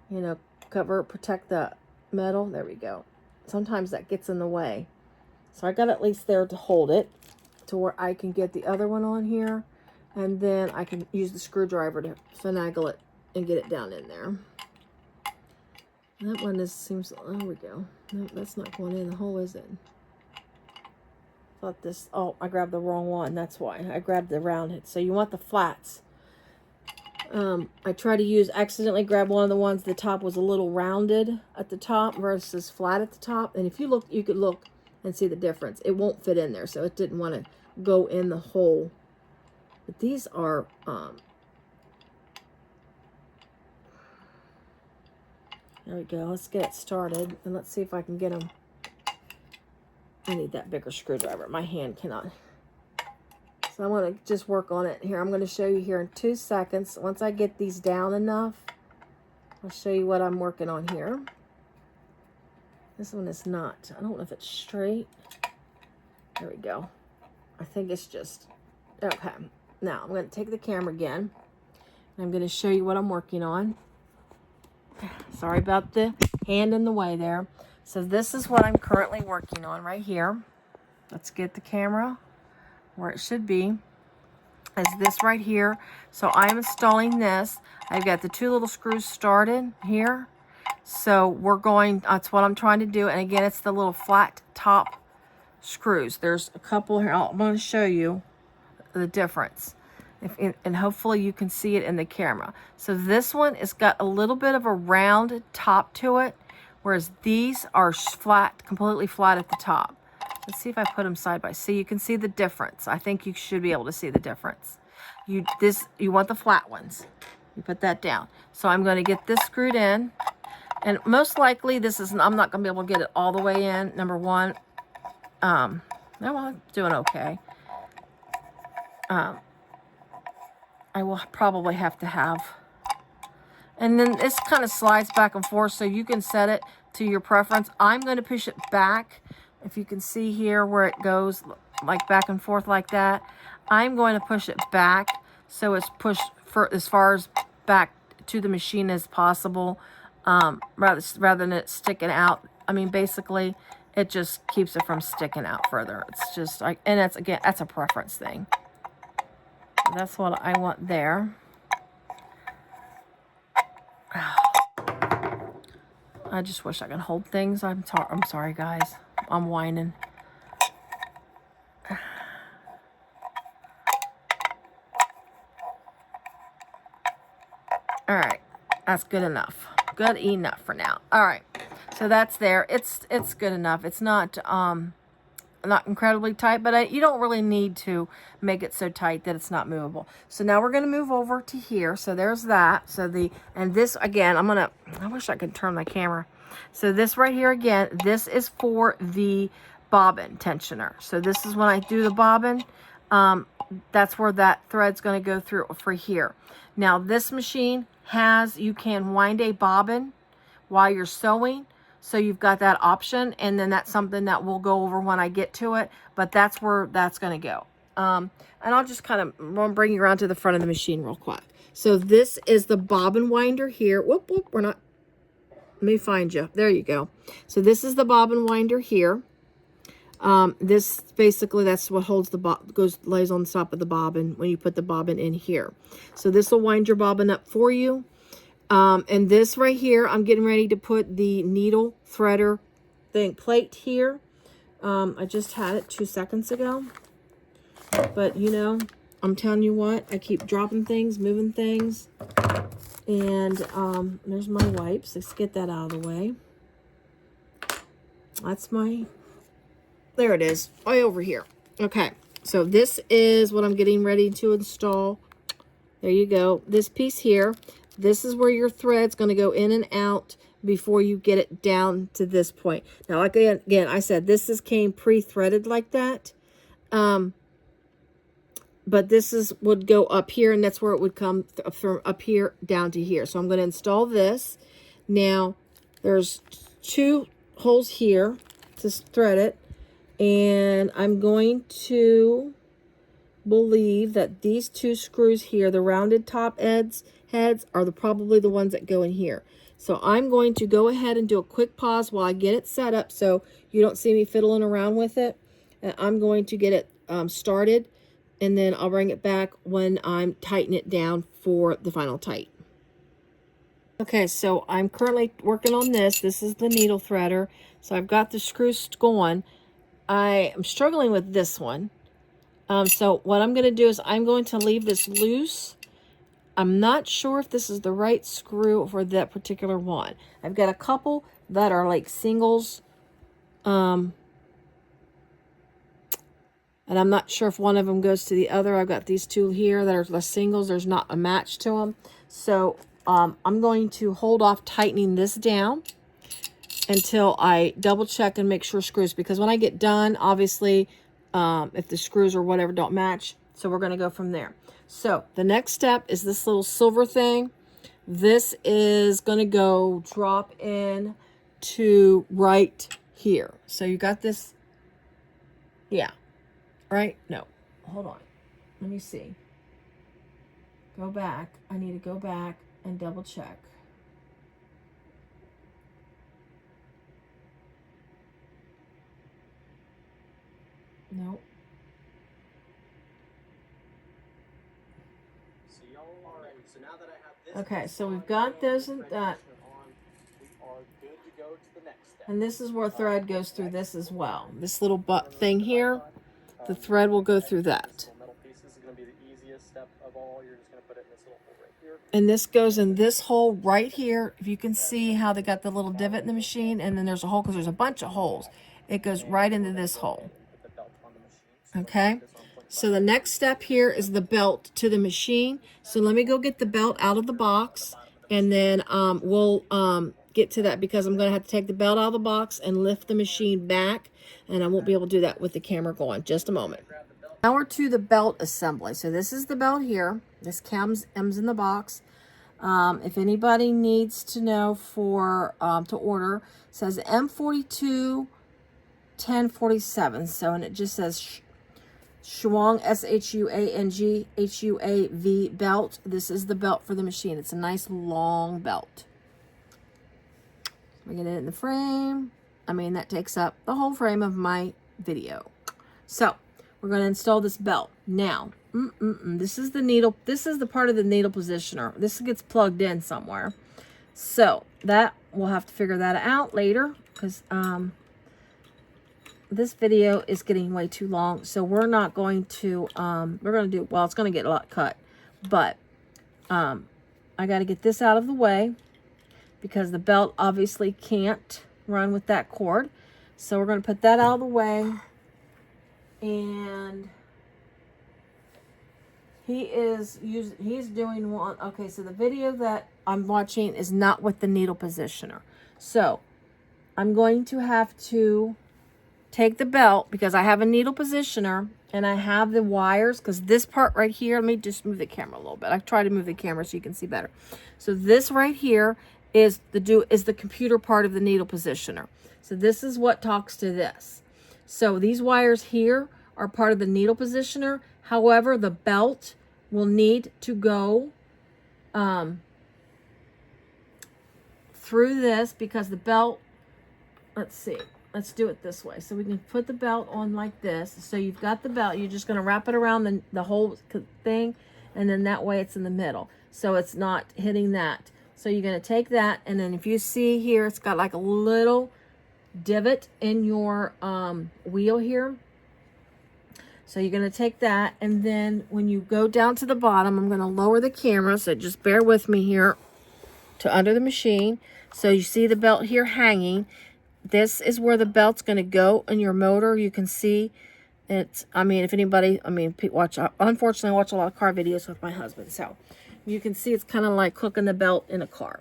you know, cover, protect the metal. There we go. Sometimes that gets in the way. So I got at least there to hold it to where I can get the other one on here, and then I can use the screwdriver to finagle it and get it down in there. That one just seems, there we go. No, that's not going in the hole, is it? Thought this, oh, I grabbed the wrong one. That's why. I grabbed the round. So you want the flats. I tried to accidentally grab one of the ones, the top was a little rounded at the top versus flat at the top. And if you look, you could look and see the difference. It won't fit in there, so it didn't want to go in the hole. But these are, there we go. Let's get it started, and let's see if I can get them. I need that bigger screwdriver. My hand cannot. So I'm going to just work on it here. I'm going to show you here in 2 seconds. Once I get these down enough, I'll show you what I'm working on here. This one is not. I don't know if it's straight. There we go. I think it's just, okay. Now I'm going to take the camera again. And I'm going to show you what I'm working on. Sorry about the hand in the way there. So this is what I'm currently working on right here. Let's get the camera where it should be. is this right here. So I'm installing this. I've got the 2 little screws started here. So we're going, that's what I'm trying to do. And again, it's the little flat top screws. There's a couple here. I'm going to show you the difference. And hopefully you can see it in the camera. So this one has got a little bit of a round top to it, whereas these are flat, completely flat at the top. Let's see if I put them side by side. So you can see the difference. I think you should be able to see the difference. You want the flat ones. You put that down. So I'm going to get this screwed in. And most likely I'm not going to be able to get it all the way in, number one. No, I'm doing okay. I will probably have to have. And then this kind of slides back and forth, so you can set it to your preference. I'm going to push it back. If you can see here where it goes like back and forth like that, I'm going to push it back so it's pushed for as far as back to the machine as possible, rather than it sticking out. I mean, basically, it just keeps it from sticking out further. It's just like, and it's, again, that's a preference thing. So that's what I want there. I just wish I could hold things. I'm sorry, guys. I'm whining. All right, that's good enough. Good enough for now. All right, so that's there. It's good enough. It's not incredibly tight, but you don't really need to make it so tight that it's not movable. So now we're going to move over to here. So there's that. So and this again, I wish I could turn my camera. So this right here again, this is for the bobbin tensioner. So this is when I do the bobbin, that's where that thread's going to go through for here. Now this machine you can wind a bobbin while you're sewing. So you've got that option, and then that's something that we'll go over when I get to it, but that's where that's going to go. And I'll just kind of bring you around to the front of the machine real quick. So this is the bobbin winder here. Whoop, whoop, let me find you. There you go. So this is the bobbin winder here. This basically, that's what holds lays on the top of the bobbin when you put the bobbin in here. So this will wind your bobbin up for you. And this right here, I'm getting ready to put the needle threader plate here. I just had it 2 seconds ago. But, you know, I'm telling you what, I keep dropping things, moving things. And there's my wipes. Let's get that out of the way. There it is, way over here. Okay, so this is what I'm getting ready to install. There you go. This piece here. This is where your thread's going to go in and out before you get it down to this point. Now, like again, I said this came pre-threaded like that. But this would go up here, and that's where it would come from up here down to here. So I'm going to install this. Now, there's 2 holes here to thread it. And I'm going to believe that these 2 screws here, the rounded top heads are probably the ones that go in here. So I'm going to go ahead and do a quick pause while I get it set up so you don't see me fiddling around with it. And I'm going to get it started, and then I'll bring it back when I'm tightening it down for the final tight. Okay, so I'm currently working on this. This is the needle threader. So I've got the screws going. I am struggling with this one. So what I'm going to do is I'm going to leave this loose. I'm not sure if this is the right screw for that particular one. I've got a couple that are like singles. And I'm not sure if one of them goes to the other. I've got these 2 here that are the singles. There's not a match to them. So I'm going to hold off tightening this down until I double check and make sure screws, because when I get done, obviously, if the screws or whatever don't match, so we're going to go from there. So the next step is this little silver thing. This is going to go drop in to right here. So you got this. Yeah. Right? No. Hold on. Let me see. Go back. I need to go back and double check. Nope. Okay, so we've got this and that. And this is where thread goes through this as well. This little butt thing here, the thread will go through that. And this goes in this hole right here. If you can see how they got the little divot in the machine, and then there's a hole because there's a bunch of holes. It goes right into this hole. Okay, so the next step here is the belt to the machine. So let me go get the belt out of the box, and then we'll get to that, because I'm going to have to take the belt out of the box and lift the machine back, and I won't be able to do that with the camera going. Just a moment. Now we're to the belt assembly. So this is the belt here. This comes in the box. If anybody needs to know for to order, it says M42 1047. So, and it just says Shuang, S-H-U-A-N-G, H-U-A-V belt. This is the belt for the machine. It's a nice long belt. We get it in the frame. I mean, that takes up the whole frame of my video. So we're going to install this belt. Now, this is the needle. This is the part of the needle positioner. This gets plugged in somewhere. So that we'll have to figure that out later, because this video is getting way too long. So we're not going to, we're going to do, well, it's going to get a lot cut. But I got to get this out of the way, because the belt obviously can't run with that cord. So we're going to put that out of the way. And he's doing one. Okay, so the video that I'm watching is not with the needle positioner. So I'm going to have to take the belt, because I have a needle positioner and I have the wires, because this part right here, let me just move the camera a little bit. I try to move the camera so you can see better. So this right here is the computer part of the needle positioner. So this is what talks to this. So these wires here are part of the needle positioner. However, the belt will need to go through this, because the belt, let's see, let's do it this way. So we can put the belt on like this. So you've got the belt, you're just going to wrap it around the whole thing, and then that way it's in the middle, so it's not hitting that. So you're going to take that, and then if you see here, it's got like a little divot in your wheel here. So you're going to take that, and then when you go down to the bottom, I'm going to lower the camera, so just bear with me here, to under the machine. So you see the belt here hanging. This is where the belt's going to go in your motor. You can see it's, I mean, if anybody, I mean, unfortunately, I watch a lot of car videos with my husband. So you can see it's kind of like hooking the belt in a car.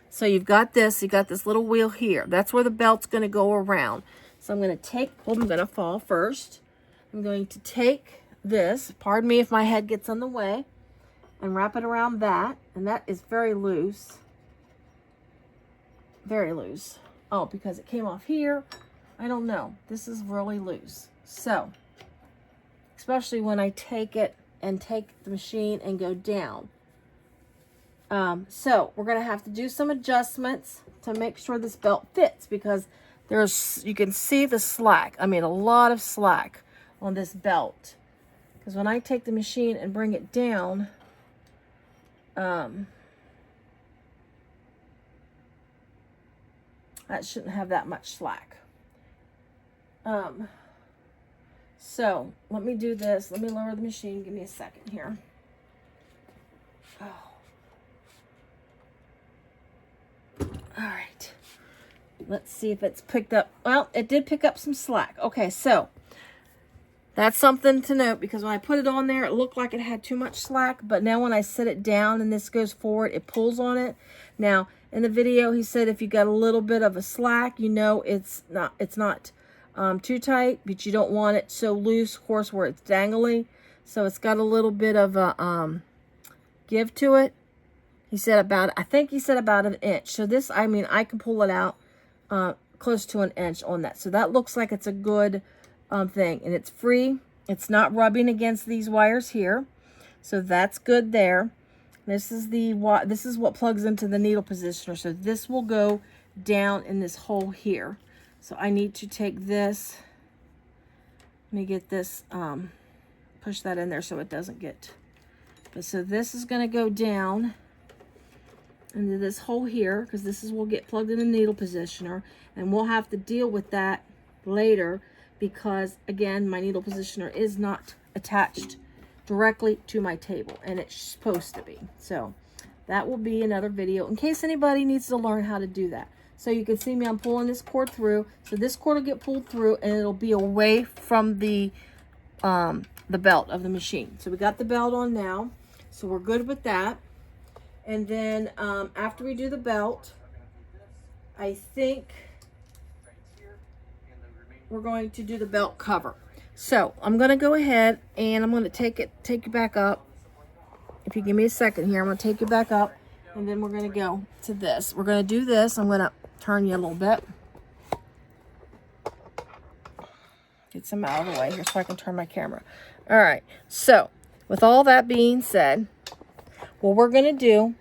So you've got this little wheel here. That's where the belt's going to go around. So I'm going to take, I'm going to fall first. I'm going to take this, pardon me if my head gets in the way, and wrap it around that. And that is very loose. Very loose. Oh, because it came off here. I don't know. This is really loose. So, especially when I take it and take the machine and go down. So we're going to have to do some adjustments to make sure this belt fits, because you can see the slack. I mean, a lot of slack on this belt. Because when I take the machine and bring it down, that shouldn't have that much slack. So let me do this. Let me lower the machine. Give me a second here. Oh. All right. Let's see if it's picked up. Well, it did pick up some slack. Okay, so that's something to note, because when I put it on there, it looked like it had too much slack, but now when I set it down and this goes forward, it pulls on it. Now, in the video, he said if you got a little bit of a slack, you know it's not too tight, but you don't want it so loose, of course, where it's dangly. So it's got a little bit of a give to it. He said about, I think he said about 1 inch. So this, I mean, I can pull it out close to 1 inch on that. So that looks like it's a good thing, and it's free. It's not rubbing against these wires here, so that's good there. This is what plugs into the needle positioner. So this will go down in this hole here. So I need to take this. Let me get this, push that in there so it doesn't get But so this is going to go down into this hole here, because this is will get plugged in the needle positioner, and we'll have to deal with that later because, again, my needle positioner is not attached directly to my table, and it's supposed to be. So that will be another video in case anybody needs to learn how to do that. So you can see me, I'm pulling this cord through. So this cord will get pulled through, and it'll be away from the belt of the machine. So we got the belt on now, so we're good with that. And then after we do the belt, I think we're going to do the belt cover. So I'm going to go ahead and I'm going to take you back up. If you give me a second here, I'm going to take you back up, and then we're going to go to this. We're going to do this. I'm going to turn you a little bit. Get some out of the way here so I can turn my camera. All right. So with all that being said, what we're going to do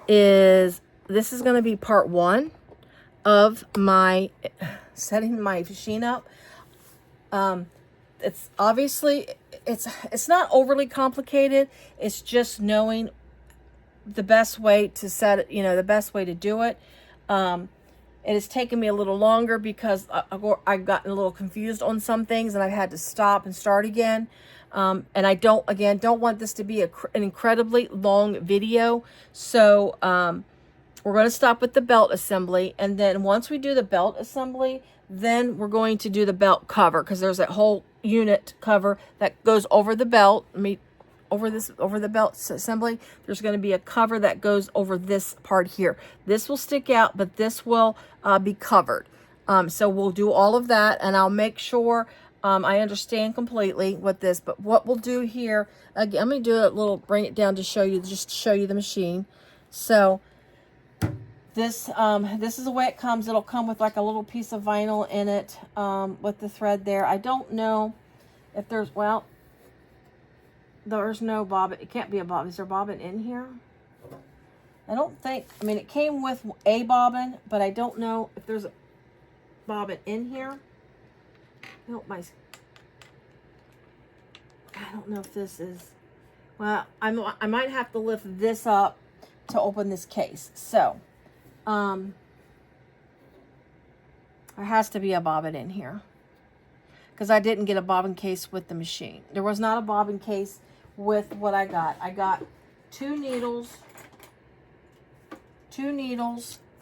is, this is going to be part 1 of my setting my machine up. It's obviously, it's not overly complicated. It's just knowing the best way to set it, the best way to do it. It has taken me a little longer because I've gotten a little confused on some things, and I've had to stop and start again. And I don't want this to be an incredibly long video. So we're going to stop with the belt assembly. And then once we do the belt assembly, then we're going to do the belt cover, because there's that whole unit cover that goes over the belt. Over the belt assembly, there's going to be a cover that goes over this part here. This will stick out, but this will be covered. So we'll do all of that, and I'll make sure I understand completely what this. But what we'll do here, again, I'm going to do a little, bring it down to show you, just to show you the machine. So this is the way it comes. It'll come with like a little piece of vinyl in it with the thread there. I don't know if there's, well, there's no bobbin. It can't be a bobbin. Is there bobbin in here? I don't think, I mean, it came with a bobbin, but I don't know if there's a bobbin in here. I don't know if this is, well, I might have to lift this up to open this case. So, there has to be a bobbin in here, because I didn't get a bobbin case with the machine. There was not a bobbin case with what I got. I got two needles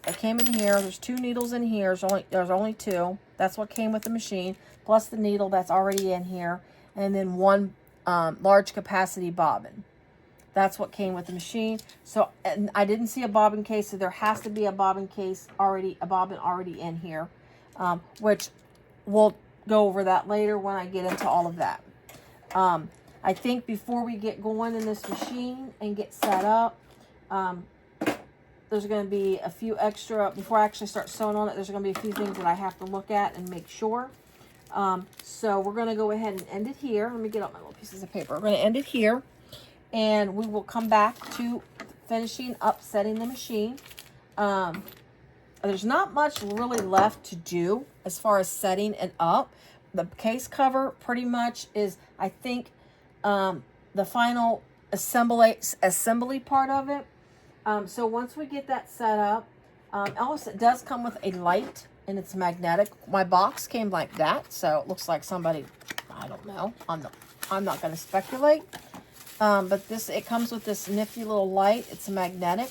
that came in here. There's 2 needles in here. There's only 2. That's what came with the machine, plus the needle that's already in here, and then 1 large capacity bobbin. That's what came with the machine. So, and I didn't see a bobbin case, so there has to be a bobbin case already, a bobbin already in here, which we'll go over that later when I get into all of that. I think before we get going in this machine and get set up, there's going to be a few extra, before I actually start sewing on it, there's going to be a few things that I have to look at and make sure. So we're going to go ahead and end it here. Let me get out my little pieces of paper. We're going to end it here, and we will come back to finishing up setting the machine. There's not much really left to do as far as setting it up. The case cover pretty much is, I think, the final assembly part of it. So once we get that set up, also it does come with a light, and it's magnetic. My box came like that, so it looks like somebody, I don't know, I'm not going to speculate. But it comes with this nifty little light. It's magnetic.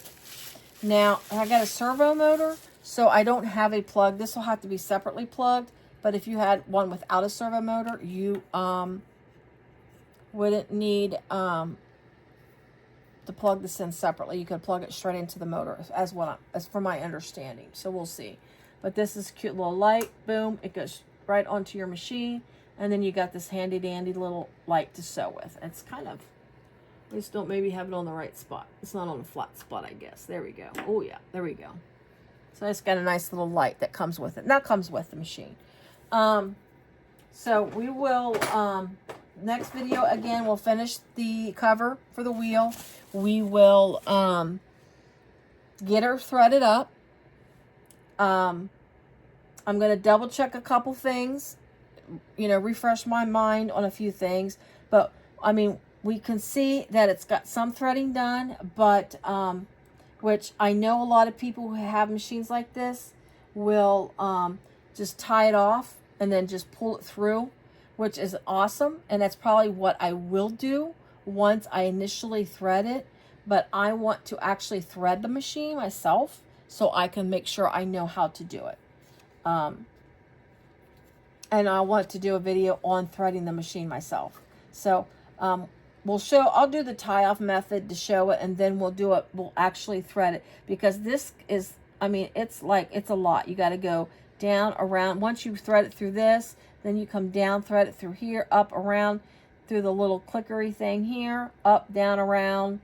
Now, I got a servo motor, so I don't have a plug. This will have to be separately plugged, but if you had one without a servo motor, you wouldn't need to plug this in separately. You could plug it straight into the motor, as from my understanding. So we'll see. But this is a cute little light. Boom, it goes right onto your machine, and then you got this handy dandy little light to sew with. It's kind of, I just don't maybe have it on the right spot. It's not on a flat spot, I guess. There we go. Oh yeah, there we go. So it's got a nice little light that comes with it. And that comes with the machine. So we will, next video, again, we'll finish the cover for the wheel. We will get her threaded up. I'm going to double check a couple things, refresh my mind on a few things. But, I mean, we can see that it's got some threading done, but which I know a lot of people who have machines like this will just tie it off and then just pull it through, which is awesome. And that's probably what I will do once I initially thread it. But I want to actually thread the machine myself so I can make sure I know how to do it. And I want to do a video on threading the machine myself. So I'll do the tie off method to show it, and then we'll actually thread it, because this is, I mean, it's a lot. You got to go down, around. Once you thread it through this, then you come down, thread it through here, up, around, through the little clickery thing here, up, down, around,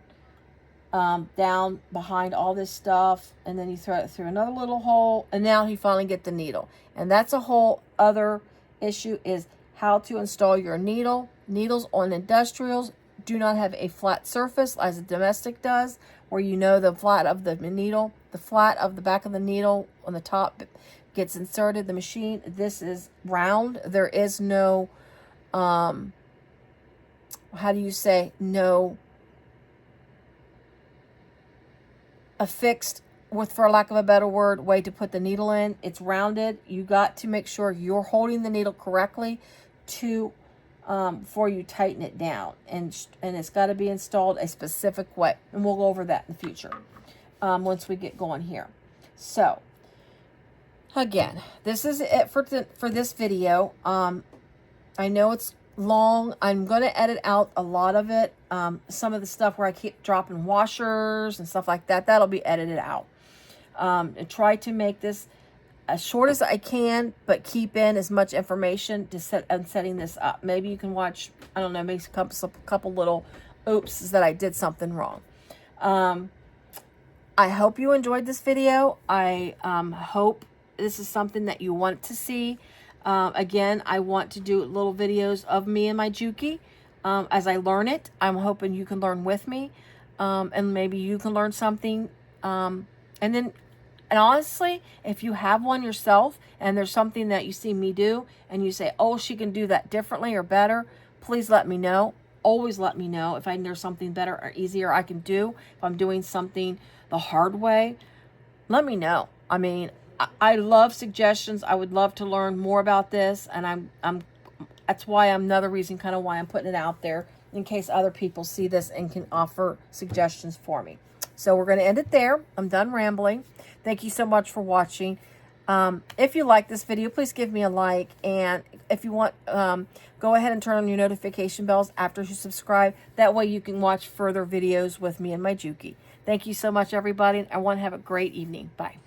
down behind all this stuff, and then you thread it through another little hole, and now you finally get the needle. And that's a whole other issue, is how to install your needle. Needles on industrials do not have a flat surface as a domestic does, where you know the flat of the needle, the flat of the back of the needle on the top gets inserted the machine. This is round. There is no how do you say, no a fixed, for lack of a better word, way to put the needle in. It's rounded. You got to make sure you're holding the needle correctly to before you tighten it down, and it's got to be installed a specific way, and we'll go over that in the future once we get going here. So again, this is it for this video. I know it's long. I'm going to edit out a lot of it. Some of the stuff where I keep dropping washers and stuff like that, that'll be edited out. And try to make this as short as I can, but keep in as much information to setting this up. Maybe you can watch, I don't know, maybe a couple little oops that I did something wrong. I hope you enjoyed this video. I hope this is something that you want to see. Again, I want to do little videos of me and my Juki as I learn it. I'm hoping you can learn with me, and maybe you can learn something. And honestly, if you have one yourself and there's something that you see me do and you say, oh, she can do that differently or better, please let me know. Always let me know if there's something better or easier I can do. If I'm doing something the hard way, let me know. I mean, I love suggestions. I would love to learn more about this, and that's why another reason kind of why I'm putting it out there, in case other people see this and can offer suggestions for me. So we're going to end it there. I'm done rambling. Thank you so much for watching. If you like this video, please give me a like. And if you want, go ahead and turn on your notification bells after you subscribe. That way you can watch further videos with me and my Juki. Thank you so much, everybody. I want to have a great evening. Bye.